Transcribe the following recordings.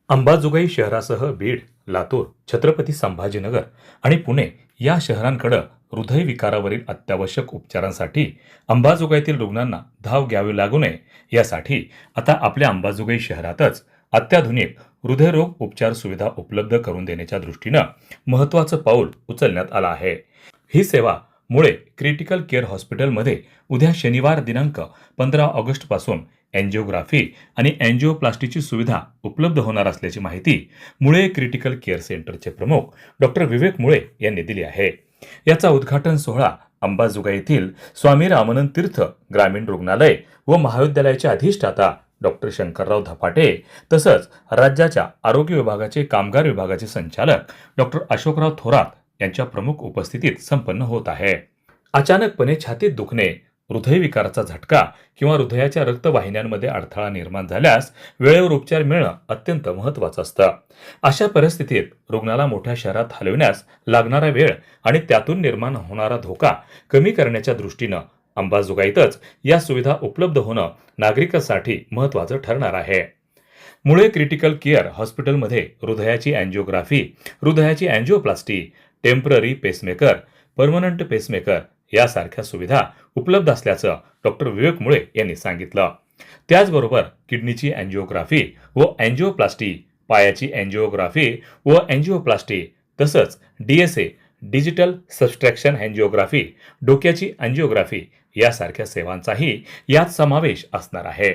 अंबाजोगाई शहरासह बीड, लातूर, छत्रपती संभाजीनगर आणि पुणे या शहरांकडे हृदयविकारावरील अत्यावश्यक उपचारांसाठी अंबाजोगाईतील रुग्णांना धाव घ्यावी लागू नये यासाठी आता आपल्या अंबाजोगाई शहरातच अत्याधुनिक हृदयरोग उपचार सुविधा उपलब्ध करून देण्याच्या दृष्टीनं महत्त्वाचं पाऊल उचलण्यात आलं आहे। ही सेवा मुळे क्रिटिकल केअर हॉस्पिटलमध्ये उद्या शनिवार दिनांक 15 ऑगस्ट पासून एंजिओग्राफी आणि एंजिओप्लास्टीची सुविधा उपलब्ध होणार असल्याची माहिती मुळे क्रिटिकल केअर सेंटरचे प्रमुख डॉक्टर विवेक मुळे यांनी दिली आहे। याचा उद्घाटन सोहळा अंबाजोगाई येथील स्वामी रामानंद तीर्थ ग्रामीण रुग्णालय व महाविद्यालयाचे अधिष्ठाता डॉक्टर शंकरराव धपाटे तसंच राज्याच्या आरोग्य विभागाचे कामगार विभागाचे संचालक डॉक्टर अशोकराव थोरात यांच्या प्रमुख उपस्थितीत संपन्न होत आहे। अचानकपणे छातीत दुखणे, हृदयविकाराचा झटका किंवा हृदयाच्या रक्तवाहिन्यांमध्ये अडथळा निर्माण झाल्यास वेळेवर उपचार मिळणं अत्यंत महत्त्वाचं असतं। अशा परिस्थितीत रुग्णाला मोठ्या शहरात हलविण्यास लागणारा वेळ आणि त्यातून निर्माण होणारा धोका कमी करण्याच्या दृष्टीनं अंबाजोगाईतच या सुविधा उपलब्ध होणं नागरिकांसाठी महत्त्वाचं ठरणार आहे। मुळे क्रिटिकल केअर हॉस्पिटलमध्ये हृदयाची एंजिओग्राफी, हृदयाची एंजिओप्लास्टी, टेम्पररी पेसमेकर, परमनंट पेसमेकर यासारख्या सुविधा उपलब्ध असल्याचं डॉक्टर विवेक मुळे यांनी सांगितलं। त्याचबरोबर किडनीची एंजिओग्राफी व एंजिओप्लास्टी, पायाची एंजिओग्राफी व एंजिओप्लास्टी तसंच DSA डिजिटल सबस्ट्रॅक्शन एंजिओग्राफी, डोक्याची एंजिओग्राफी यासारख्या सेवांचाही यात समावेश असणार आहे।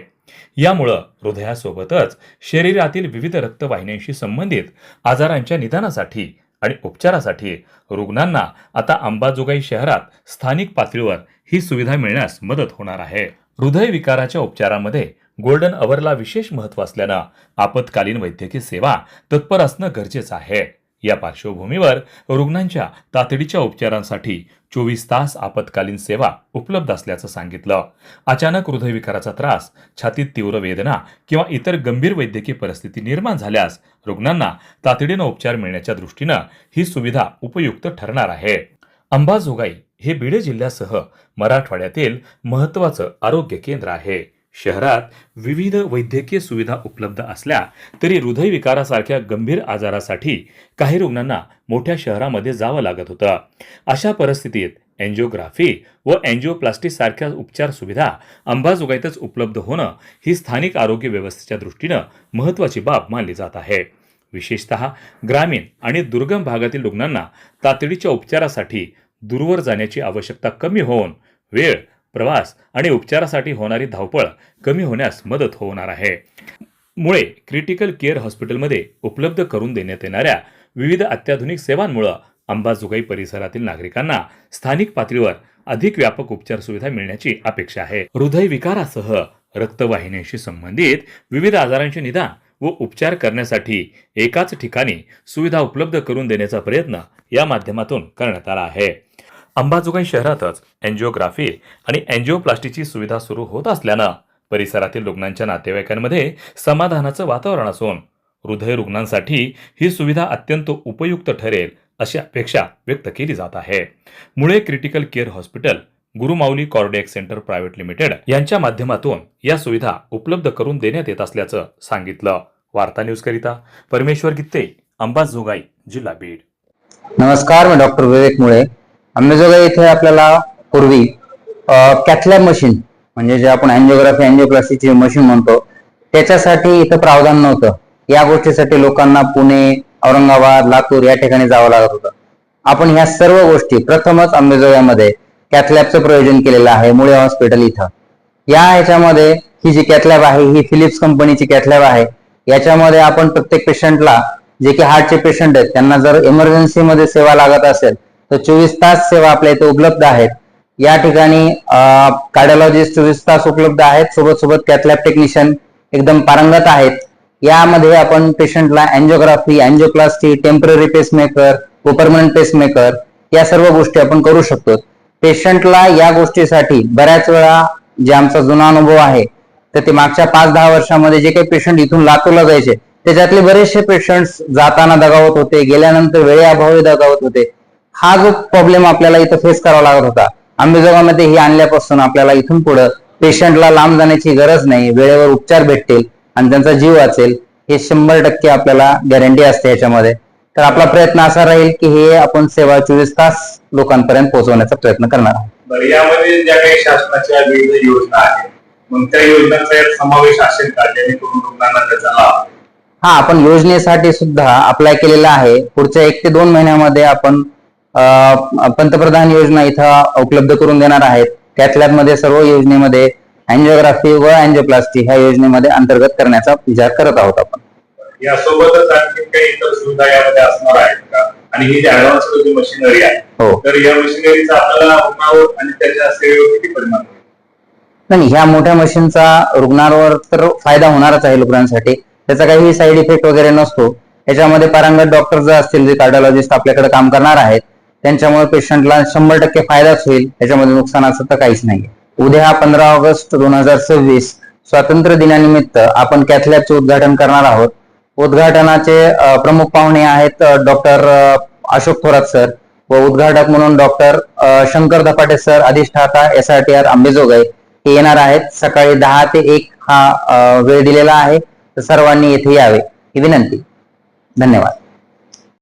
यामुळे हृदयासोबतच शरीरातील विविध रक्तवाहिन्यांशी संबंधित आजारांच्या निदानासाठी आणि उपचारासाठी रुग्णांना आता अंबाजोगाई शहरात स्थानिक पातळीवर ही सुविधा मिळण्यास मदत होणार आहे। हृदयविकाराच्या उपचारामध्ये गोल्डन अवरला विशेष महत्त्व असल्यानं आपत्कालीन वैद्यकीय सेवा तत्पर असणं गरजेचं आहे। या पार्श्वभूमीवर रुग्णांच्या तातडीच्या उपचारांसाठी 24 तास आपत्कालीन सेवा उपलब्ध असल्याचं सांगितलं। अचानक हृदयविकाराचा त्रास, छातीत तीव्र वेदना किंवा इतर गंभीर वैद्यकीय परिस्थिती निर्माण झाल्यास रुग्णांना तातडीनं उपचार मिळण्याच्या दृष्टीनं ही सुविधा उपयुक्त ठरणार आहे। अंबाजोगाई हे बीड जिल्ह्यासह मराठवाड्यातील महत्त्वाचं आरोग्य केंद्र आहे। शहरात विविध वैद्यकीय सुविधा उपलब्ध असल्या तरी हृदयविकारासारख्या गंभीर आजारासाठी काही रुग्णांना मोठ्या शहरामध्ये जावं लागत होतं। अशा परिस्थितीत एंजिओग्राफी व एंजिओप्लास्टी सारख्या उपचार सुविधा अंबाजोगाईतच उपलब्ध होणं ही स्थानिक आरोग्य व्यवस्थेच्या दृष्टीनं महत्त्वाची बाब मानली जात आहे। विशेषतः ग्रामीण आणि दुर्गम भागातील रुग्णांना तातडीच्या उपचारासाठी दूरवर जाण्याची आवश्यकता कमी होऊन वेळ, प्रवास आणि उपचारासाठी होणारी धावपळ कमी होण्यास मदत होणार आहे। मुळे क्रिटिकल केअर हॉस्पिटलमध्ये उपलब्ध करून देण्यात येणाऱ्या विविध अत्याधुनिक सेवांमुळे अंबाजोगाई परिसरातील नागरिकांना स्थानिक पातळीवर अधिक व्यापक उपचार सुविधा मिळण्याची अपेक्षा आहे। हृदयविकारासह रक्तवाहिन्यांशी संबंधित विविध आजारांचे निदान व उपचार करण्यासाठी एकाच ठिकाणी सुविधा उपलब्ध करून देण्याचा प्रयत्न या माध्यमातून करण्यात आला आहे। अंबाजोगाई शहरातच एंजिओग्राफी आणि एंजिओप्लास्टीची सुविधा सुरू होत असल्यानं परिसरातील रुग्णांच्या नातेवाईकांमध्ये समाधानाचं वातावरण असून हृदय रुग्णांसाठी ही सुविधा अत्यंत उपयुक्त ठरेल अशी अपेक्षा व्यक्त केली जात आहे। मुळे critical care hospital, Gurumauli cardiac centre private limited यांच्या माध्यमातून या सुविधा उपलब्ध करून देण्यात येत असल्याचं सांगितलं। वार्ता न्यूज करिता परमेश्वर गित्ते, अंबाजोगाई, जिल्हा बीड। नमस्कार, मी डॉक्टर विवेक मुळे। अंबाजोगाई इथे आपल्याला पूर्वी कॅथलॅब मशीन म्हणजे जे आपण एंजिओग्राफी एंजिओप्लास्टीची मशीन म्हणतो त्याच्यासाठी इथं प्रावधान नव्हतं। या गोष्टीसाठी लोकांना पुणे, औरंगाबाद, लातूर या ठिकाणी जावं लागत होतं। आपण ह्या सर्व गोष्टी प्रथमच अंबाजोगाईमध्ये कॅथलॅबचं प्रयोजन केलेलं आहे मुळे हॉस्पिटल इथं। ह्याच्यामध्ये ही जी कॅथलॅब आहे ही फिलिप्स कंपनीची कॅथलॅब आहे। याच्यामध्ये आपण प्रत्येक पेशंटला, जे की हार्टचे पेशंट आहेत, त्यांना जर इमर्जन्सी मध्ये सेवा लागत असेल तर 24 तास सेवा आपल्या इथे उपलब्ध आहेत। या ठिकाणी कार्डिओलॉजिस्ट 24 तास उपलब्ध आहेत, सोबत सोबत कॅथलॅब टेक्निशियन एकदम पारंगत आहेत। यामध्ये आपण पेशंटला एंजिओग्राफी, एंजिओप्लास्टी, टेम्पररी पेसमेकर व परमनंट पेसमेकर या सर्व गोष्टी आपण करू शकतो। पेशंटला या गोष्टीसाठी बऱ्याच वेळा जे आमचा जुना अनुभव आहे तर ते मागच्या 5-10 वर्षामध्ये जे काही पेशंट इथून लातूरला जायचे त्याच्यातले बरेचसे पेशंट्स जाताना दगावत होते, गेल्यानंतर वेळेअभावी दगावत होते। हा जो प्रॉब्लेम आपल्याला इथं फेस करावा लागत होता, अंबाजोगाईमध्ये ही आणल्यापासून आपल्याला इथून पुढे पेशंटला लांब जाण्याची गरज नाही, वेळेवर उपचार भेटतील आणि त्यांचा जीव वाचेल। हे 100% आपल्याला गॅरंटी असते याच्यामध्ये. तर आपला प्रयत्न असा राहील की हे आपण सेवा 24 तास लोकांपर्यंत पोहोचवण्याचा प्रयत्न करणार आहोत. बरं, यामध्ये ज्या काही शासनाच्या विविध योजना आहेत, मग त्या योजनांचा यात समावेश असेल का, जेणेकरून रुग्णांना त्याचा लाभ? हा, आपण योजनेसाठी सुद्धा अप्लाय केलेला आहे. पुढच्या 1 ते 2 महिन्यामध्ये आपण पंतप्रधान योजना इथं उपलब्ध करून देणार आहेत. त्यातल्यामध्ये सर्व योजनेमध्ये अँजिओग्राफी व अँजिओप्लास्टी ह्या योजनेमध्ये अंतर्गत करण्याचा विचार करत आहोत आपण. यासोबतच आणखी काही इतर सुविधा यामध्ये असणार आहेत का? आणि ही जी ऍडव्हान्स मशिनरी आहे, हो. तर या मशिनरीचा आपल्याला रुग्णावर आणि त्याच्या सेवेवर किती परिणाम होईल? नाही, ह्या मोठ्या मशीनचा रुग्णांवर तर फायदा होणारच आहे रुग्णांसाठी. त्याचा काही साईड इफेक्ट वगैरे नसतो. त्याच्यामध्ये पारंगत डॉक्टर जे असतील, जे कार्डिओलॉजिस्ट आपल्याकडे काम करणार आहेत, त्यांच्यामुळे पेशंटला 100% फायदाच होईल. त्याच्यामध्ये नुकसानाचं तर काहीच नाही. उद्या 15 ऑगस्ट 2026 स्वातंत्र्य दिनानिमित्त आपण कॅथलॅबचे उद्घाटन करणार आहोत. उद्घाटनाचे प्रमुख पाहुणे आहेत डॉक्टर अशोक थोरात सर व उद्घाटक म्हणून डॉक्टर शंकर धपाटे सर, अधिष्ठाता SRTR अंबेजोगाई हे येणार आहेत. सकाळी 10 ते 1 हा वेळ दिलेला आहे. तर सर्वांनी येथे यावे ही विनंती. धन्यवाद.